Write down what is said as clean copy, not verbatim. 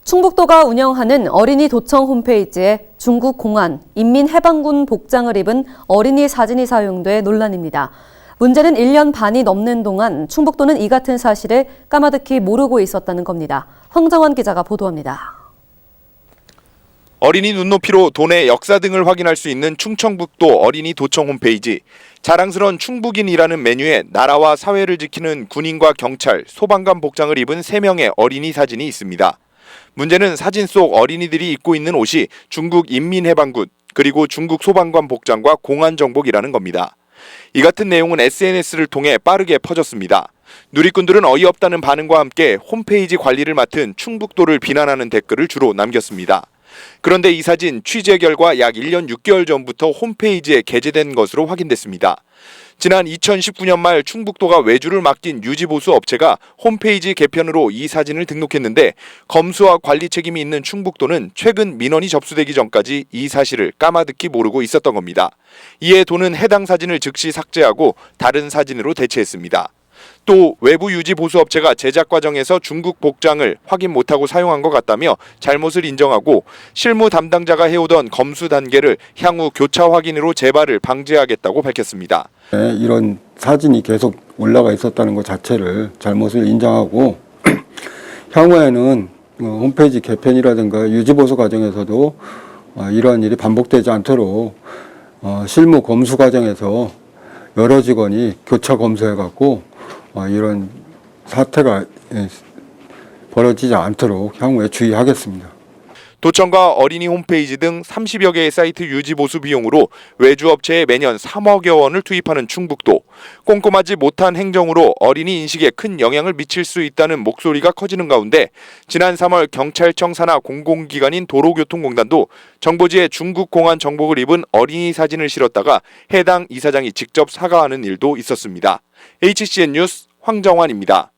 충북도가 운영하는 어린이 도청 홈페이지에 중국 공안, 인민해방군 복장을 입은 어린이 사진이 사용돼 논란입니다. 문제는 1년 반이 넘는 동안 충북도는 이 같은 사실을 까마득히 모르고 있었다는 겁니다. 황정환 기자가 보도합니다. 어린이 눈높이로 도내 역사 등을 확인할 수 있는 충청북도 어린이 도청 홈페이지. 자랑스러운 충북인이라는 메뉴에 나라와 사회를 지키는 군인과 경찰, 소방관 복장을 입은 3명의 어린이 사진이 있습니다. 문제는 사진 속 어린이들이 입고 있는 옷이 중국 인민해방군, 그리고 중국 소방관 복장과 공안 정복이라는 겁니다. 이 같은 내용은 SNS를 통해 빠르게 퍼졌습니다. 누리꾼들은 어이없다는 반응과 함께 홈페이지 관리를 맡은 충북도를 비난하는 댓글을 주로 남겼습니다. 그런데 이 사진 취재 결과 약 1년 6개월 전부터 홈페이지에 게재된 것으로 확인됐습니다. 지난 2019년 말 충북도가 외주를 맡긴 유지보수 업체가 홈페이지 개편으로 이 사진을 등록했는데 검수와 관리 책임이 있는 충북도는 최근 민원이 접수되기 전까지 이 사실을 까마득히 모르고 있었던 겁니다. 이에 도는 해당 사진을 즉시 삭제하고 다른 사진으로 대체했습니다. 또 외부 유지 보수 업체가 제작 과정에서 중국 복장을 확인 못하고 사용한 것 같다며 잘못을 인정하고 실무 담당자가 해오던 검수 단계를 향후 교차 확인으로 재발을 방지하겠다고 밝혔습니다. 네, 이런 사진이 계속 올라가 있었다는 것 자체를 잘못을 인정하고 향후에는 홈페이지 개편이라든가 유지 보수 과정에서도 이러한 일이 반복되지 않도록 실무 검수 과정에서 여러 직원이 교차 검수해갖고 이런 사태가 벌어지지 않도록 향후에 주의하겠습니다. 도청과 어린이 홈페이지 등 30여 개의 사이트 유지 보수 비용으로 외주업체에 매년 3억여 원을 투입하는 충북도. 꼼꼼하지 못한 행정으로 어린이 인식에 큰 영향을 미칠 수 있다는 목소리가 커지는 가운데 지난 3월 경찰청 산하 공공기관인 도로교통공단도 정보지에 중국 공안 정복을 입은 어린이 사진을 실었다가 해당 이사장이 직접 사과하는 일도 있었습니다. HCN 뉴스 황정환입니다.